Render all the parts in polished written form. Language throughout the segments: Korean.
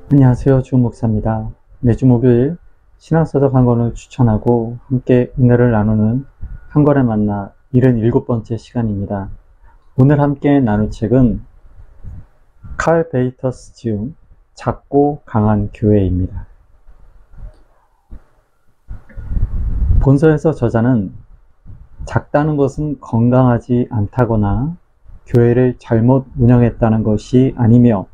안녕하세요. 주 목사입니다. 매주 목요일 신앙서적 한 권을 추천하고 함께 은혜를 나누는 한 권에 만나 77번째 시간입니다. 오늘 함께 나눌 책은 칼 베이터스 지음 작고 강한 교회입니다. 본서에서 저자는 작다는 것은 건강하지 않다거나 교회를 잘못 운영했다는 것이 아니며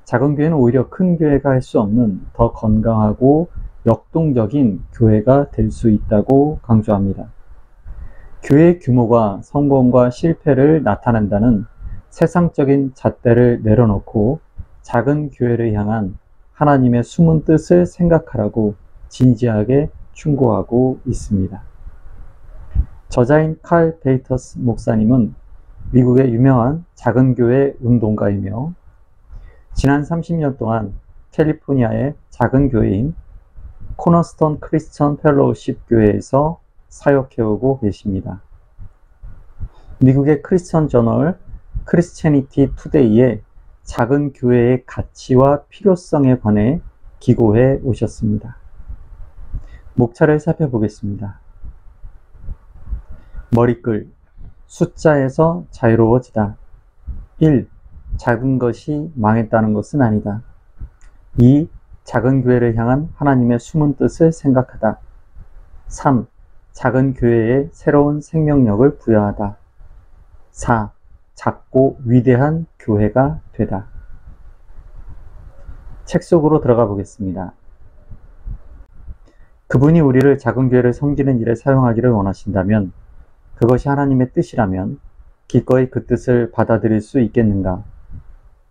작은 교회는 오히려 큰 교회가 할 수 없는 더 건강하고 역동적인 교회가 될 수 있다고 강조합니다. 교회의 규모가 성공과 실패를 나타낸다는 세상적인 잣대를 내려놓고 작은 교회를 향한 하나님의 숨은 뜻을 생각하라고 진지하게 충고하고 있습니다. 저자인 칼 베이터스 목사님은 미국의 유명한 작은 교회 운동가이며 지난 30년 동안 캘리포니아의 작은 교회인 코너스톤 크리스천 펠로우십 교회에서 사역해오고 계십니다. 미국의 크리스천 저널 크리스채니티 투데이에 작은 교회의 가치와 필요성에 관해 기고해 오셨습니다. 목차를 살펴보겠습니다. 머리글, 숫자에서 자유로워지다. 1. 작은 것이 망했다는 것은 아니다. 2. 작은 교회를 향한 하나님의 숨은 뜻을 생각하다. 3. 작은 교회에 새로운 생명력을 부여하다. 4. 작고 위대한 교회가 되다. 책 속으로 들어가 보겠습니다. 그분이 우리를 작은 교회를 섬기는 일에 사용하기를 원하신다면, 그것이 하나님의 뜻이라면 기꺼이 그 뜻을 받아들일 수 있겠는가?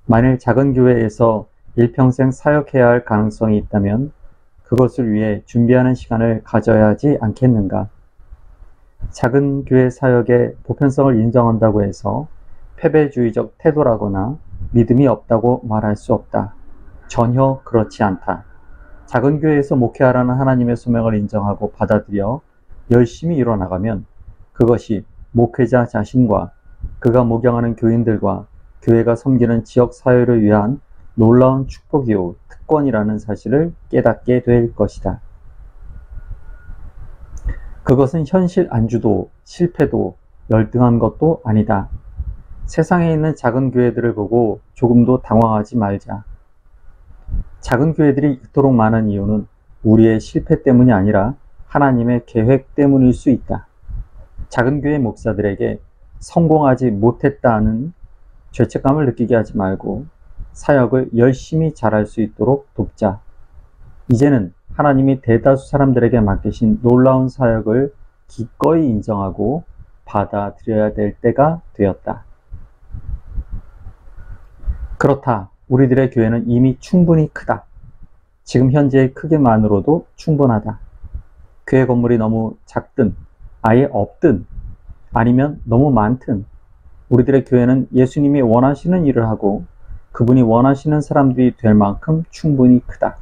만일 작은 교회에서 일평생 사역해야 할 가능성이 있다면 그것을 위해 준비하는 시간을 가져야 하지 않겠는가? 작은 교회 사역의 보편성을 인정한다고 해서 패배주의적 태도라거나 믿음이 없다고 말할 수 없다. 전혀 그렇지 않다. 작은 교회에서 목회하라는 하나님의 소명을 인정하고 받아들여 열심히 이뤄나가면 그것이 목회자 자신과 그가 목양하는 교인들과 교회가 섬기는 지역 사회를 위한 놀라운 축복이요 특권이라는 사실을 깨닫게 될 것이다. 그것은 현실 안주도 실패도 열등한 것도 아니다. 세상에 있는 작은 교회들을 보고 조금도 당황하지 말자. 작은 교회들이 이토록 많은 이유는 우리의 실패 때문이 아니라 하나님의 계획 때문일 수 있다. 작은 교회 목사들에게 성공하지 못했다는 죄책감을 느끼게 하지 말고 사역을 열심히 잘할 수 있도록 돕자. 이제는 하나님이 대다수 사람들에게 맡기신 놀라운 사역을 기꺼이 인정하고 받아들여야 될 때가 되었다. 그렇다. 우리들의 교회는 이미 충분히 크다. 지금 현재의 크기만으로도 충분하다. 교회 건물이 너무 작든 아예 없든 아니면 너무 많든 우리들의 교회는 예수님이 원하시는 일을 하고 그분이 원하시는 사람들이 될 만큼 충분히 크다.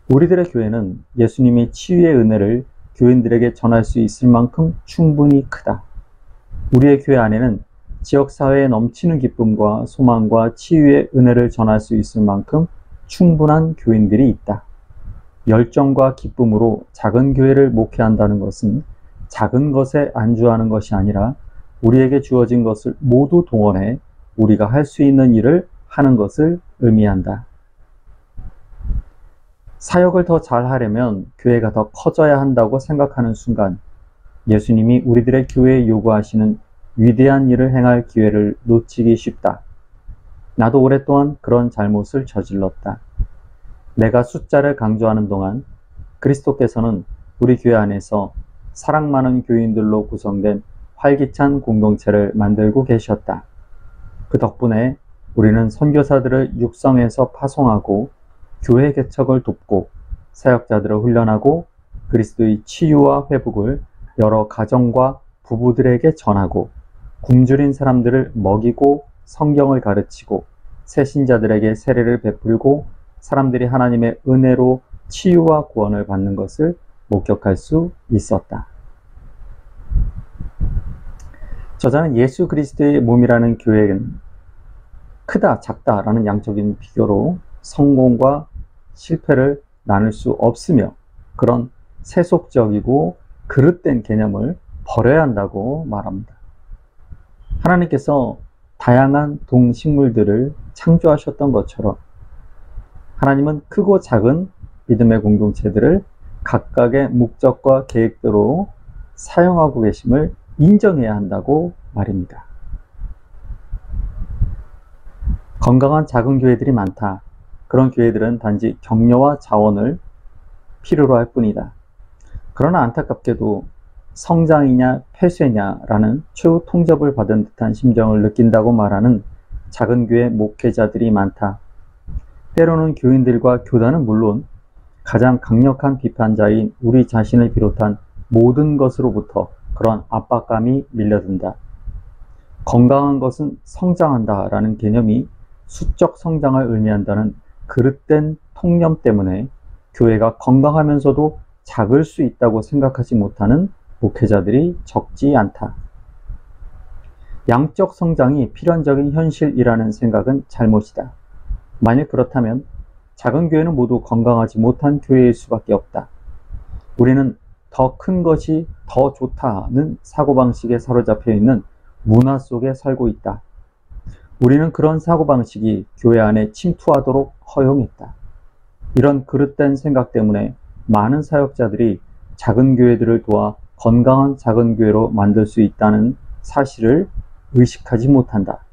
우리들의 교회는 예수님의 치유의 은혜를 교인들에게 전할 수 있을 만큼 충분히 크다. 우리의 교회 안에는 지역사회에 넘치는 기쁨과 소망과 치유의 은혜를 전할 수 있을 만큼 충분한 교인들이 있다. 열정과 기쁨으로 작은 교회를 목회한다는 것은 작은 것에 안주하는 것이 아니라 우리에게 주어진 것을 모두 동원해 우리가 할 수 있는 일을 하는 것을 의미한다. 사역을 더 잘하려면 교회가 더 커져야 한다고 생각하는 순간 예수님이 우리들의 교회에 요구하시는 위대한 일을 행할 기회를 놓치기 쉽다. 나도 오랫동안 그런 잘못을 저질렀다. 내가 숫자를 강조하는 동안 그리스도께서는 우리 교회 안에서 사랑 많은 교인들로 구성된 활기찬 공동체를 만들고 계셨다. 그 덕분에 우리는 선교사들을 육성해서 파송하고 교회 개척을 돕고 사역자들을 훈련하고 그리스도의 치유와 회복을 여러 가정과 부부들에게 전하고 굶주린 사람들을 먹이고 성경을 가르치고 새신자들에게 세례를 베풀고 사람들이 하나님의 은혜로 치유와 구원을 받는 것을 목격할 수 있었다. 저자는 예수 그리스도의 몸이라는 교회는 크다, 작다라는 양적인 비교로 성공과 실패를 나눌 수 없으며 그런 세속적이고 그릇된 개념을 버려야 한다고 말합니다. 하나님께서 다양한 동식물들을 창조하셨던 것처럼 하나님은 크고 작은 믿음의 공동체들을 각각의 목적과 계획대로 사용하고 계심을 인정해야 한다고 말입니다. 건강한 작은 교회들이 많다. 그런 교회들은 단지 격려와 자원을 필요로 할 뿐이다. 그러나 안타깝게도 성장이냐 폐쇄냐라는 최후 통첩을 받은 듯한 심정을 느낀다고 말하는 작은 교회 목회자들이 많다. 때로는 교인들과 교단은 물론 가장 강력한 비판자인 우리 자신을 비롯한 모든 것으로부터 그런 압박감이 밀려든다. 건강한 것은 성장한다라는 개념이 수적 성장을 의미한다는 그릇된 통념 때문에 교회가 건강하면서도 작을 수 있다고 생각하지 못하는 목회자들이 적지 않다. 양적 성장이 필연적인 현실이라는 생각은 잘못이다. 만일 그렇다면 작은 교회는 모두 건강하지 못한 교회일 수밖에 없다. 우리는 더 큰 것이 더 좋다는 사고방식에 사로잡혀 있는 문화 속에 살고 있다. 우리는 그런 사고방식이 교회 안에 침투하도록 허용했다. 이런 그릇된 생각 때문에 많은 사역자들이 작은 교회들을 도와 건강한 작은 교회로 만들 수 있다는 사실을 의식하지 못한다.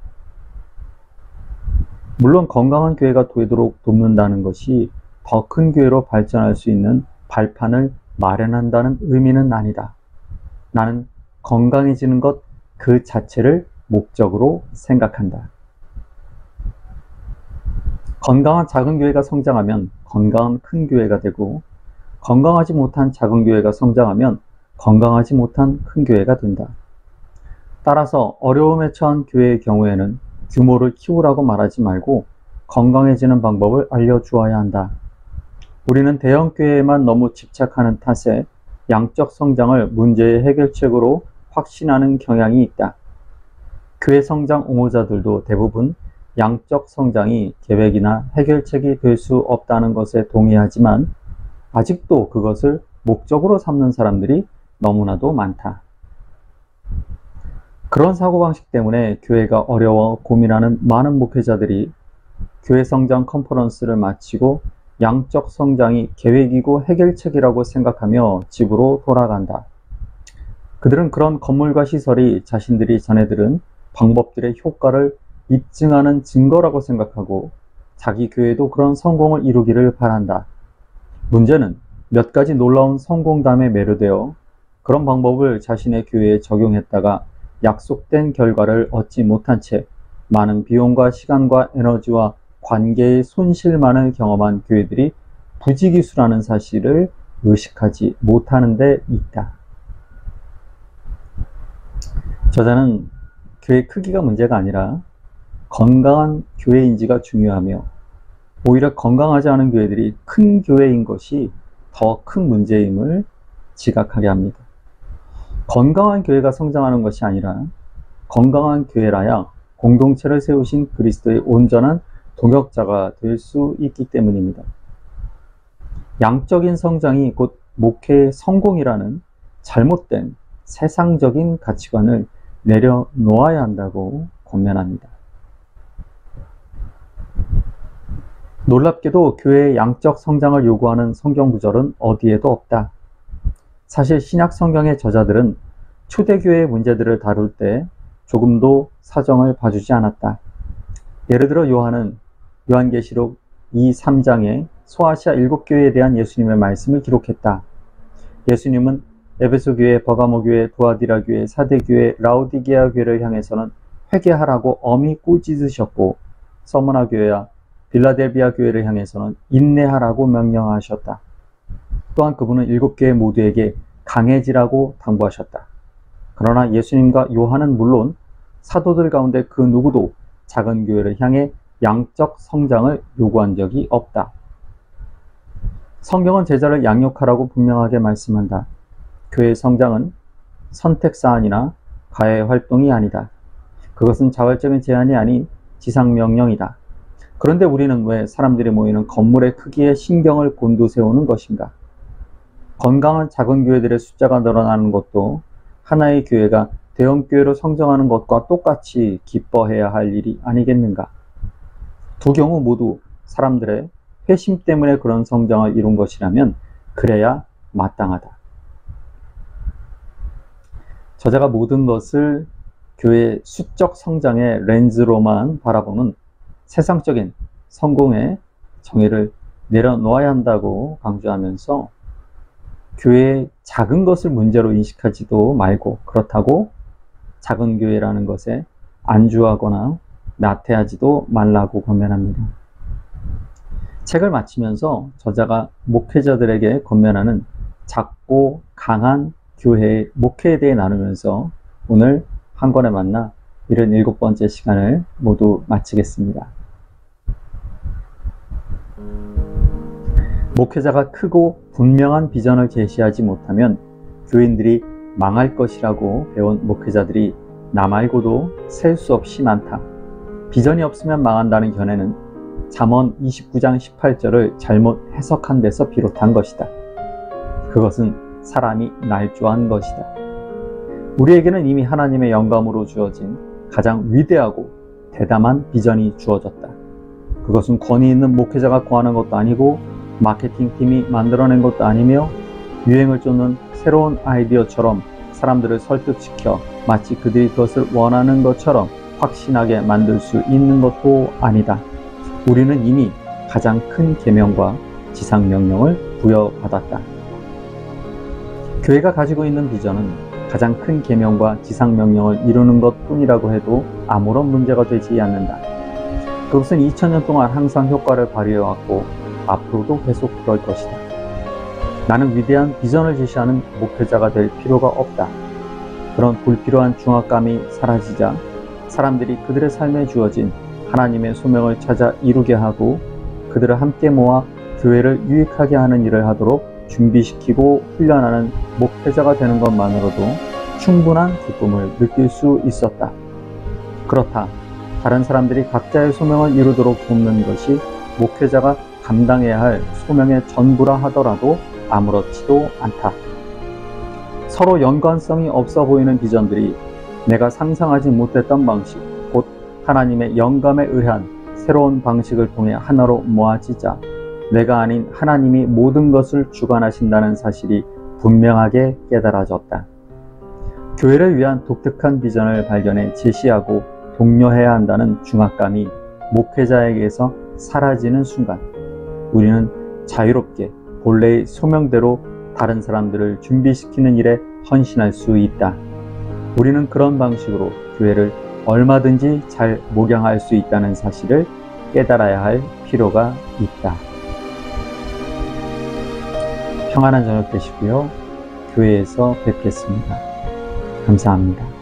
물론 건강한 교회가 되도록 돕는다는 것이 더 큰 교회로 발전할 수 있는 발판을 마련한다는 의미는 아니다. 나는 건강해지는 것 그 자체를 목적으로 생각한다. 건강한 작은 교회가 성장하면 건강한 큰 교회가 되고 건강하지 못한 작은 교회가 성장하면 건강하지 못한 큰 교회가 된다. 따라서 어려움에 처한 교회의 경우에는 규모를 키우라고 말하지 말고 건강해지는 방법을 알려주어야 한다. 우리는 대형 교회에만 너무 집착하는 탓에 양적 성장을 문제의 해결책으로 확신하는 경향이 있다. 교회 성장 옹호자들도 대부분 양적 성장이 계획이나 해결책이 될 수 없다는 것에 동의하지만 아직도 그것을 목적으로 삼는 사람들이 너무나도 많다. 그런 사고방식 때문에 교회가 어려워 고민하는 많은 목회자들이 교회 성장 컨퍼런스를 마치고 양적 성장이 계획이고 해결책이라고 생각하며 집으로 돌아간다. 그들은 그런 건물과 시설이 자신들이 전해 들은 방법들의 효과를 입증하는 증거라고 생각하고 자기 교회도 그런 성공을 이루기를 바란다. 문제는 몇 가지 놀라운 성공담에 매료되어 그런 방법을 자신의 교회에 적용했다가 약속된 결과를 얻지 못한 채 많은 비용과 시간과 에너지와 관계의 손실만을 경험한 교회들이 부지기수라는 사실을 의식하지 못하는 데 있다. 저자는 교회 크기가 문제가 아니라 건강한 교회인지가 중요하며 오히려 건강하지 않은 교회들이 큰 교회인 것이 더 큰 문제임을 지각하게 합니다. 건강한 교회가 성장하는 것이 아니라 건강한 교회라야 공동체를 세우신 그리스도의 온전한 동역자가 될 수 있기 때문입니다. 양적인 성장이 곧 목회의 성공이라는 잘못된 세상적인 가치관을 내려놓아야 한다고 권면합니다. 놀랍게도 교회의 양적 성장을 요구하는 성경 구절은 어디에도 없다. 사실 신약 성경의 저자들은 초대교회의 문제들을 다룰 때 조금도 사정을 봐주지 않았다. 예를 들어 요한은 요한계시록 2, 3장에 소아시아 7교회에 대한 예수님의 말씀을 기록했다. 예수님은 에베소 교회, 버가모 교회, 두아디라 교회, 사대 교회, 라오디게아 교회를 향해서는 회개하라고 엄히 꾸짖으셨고 서머나 교회와 빌라델비아 교회를 향해서는 인내하라고 명령하셨다. 또한 그분은 7교회 모두에게 강해지라고 당부하셨다. 그러나 예수님과 요한은 물론 사도들 가운데 그 누구도 작은 교회를 향해 양적 성장을 요구한 적이 없다. 성경은 제자를 양육하라고 분명하게 말씀한다. 교회의 성장은 선택사안이나 가해 활동이 아니다. 그것은 자발적인 제한이 아닌 지상명령이다. 그런데 우리는 왜 사람들이 모이는 건물의 크기에 신경을 곤두세우는 것인가? 건강한 작은 교회들의 숫자가 늘어나는 것도 하나의 교회가 대형 교회로 성장하는 것과 똑같이 기뻐해야 할 일이 아니겠는가? 두 경우 모두 사람들의 회심 때문에 그런 성장을 이룬 것이라면 그래야 마땅하다. 저자가 모든 것을 교회의 수적 성장의 렌즈로만 바라보는 세상적인 성공의 정의를 내려놓아야 한다고 강조하면서 교회의 작은 것을 문제로 인식하지도 말고 그렇다고 작은 교회라는 것에 안주하거나 나태하지도 말라고 권면합니다. 책을 마치면서 저자가 목회자들에게 권면하는 작고 강한 교회의 목회에 대해 나누면서 오늘 한 권에 만나 77번째 시간을 모두 마치겠습니다. 목회자가 크고 분명한 비전을 제시하지 못하면 교인들이 망할 것이라고 배운 목회자들이 나 말고도 셀 수 없이 많다. 비전이 없으면 망한다는 견해는 잠언 29장 18절을 잘못 해석한 데서 비롯한 것이다. 그것은 사람이 날조한 것이다. 우리에게는 이미 하나님의 영감으로 주어진 가장 위대하고 대담한 비전이 주어졌다. 그것은 권위 있는 목회자가 구하는 것도 아니고 마케팅팀이 만들어낸 것도 아니며 유행을 쫓는 새로운 아이디어처럼 사람들을 설득시켜 마치 그들이 그것을 원하는 것처럼 확신하게 만들 수 있는 것도 아니다. 우리는 이미 가장 큰 계명과 지상명령을 부여받았다. 교회가 가지고 있는 비전은 가장 큰 계명과 지상명령을 이루는 것뿐이라고 해도 아무런 문제가 되지 않는다. 그것은 2000년 동안 항상 효과를 발휘해왔고 앞으로도 계속 그럴 것이다. 나는 위대한 비전을 제시하는 목회자가 될 필요가 없다. 그런 불필요한 중압감이 사라지자 사람들이 그들의 삶에 주어진 하나님의 소명을 찾아 이루게 하고 그들을 함께 모아 교회를 유익하게 하는 일을 하도록 준비시키고 훈련하는 목회자가 되는 것만으로도 충분한 기쁨을 느낄 수 있었다. 그렇다. 다른 사람들이 각자의 소명을 이루도록 돕는 것이 목회자가 감당해야 할 소명의 전부라 하더라도 아무렇지도 않다. 서로 연관성이 없어 보이는 비전들이 내가 상상하지 못했던 방식, 곧 하나님의 영감에 의한 새로운 방식을 통해 하나로 모아지자 내가 아닌 하나님이 모든 것을 주관하신다는 사실이 분명하게 깨달아졌다. 교회를 위한 독특한 비전을 발견해 제시하고 독려해야 한다는 중압감이 목회자에게서 사라지는 순간 우리는 자유롭게 본래의 소명대로 다른 사람들을 준비시키는 일에 헌신할 수 있다. 우리는 그런 방식으로 교회를 얼마든지 잘 목양할 수 있다는 사실을 깨달아야 할 필요가 있다. 평안한 저녁 되시고요. 교회에서 뵙겠습니다. 감사합니다.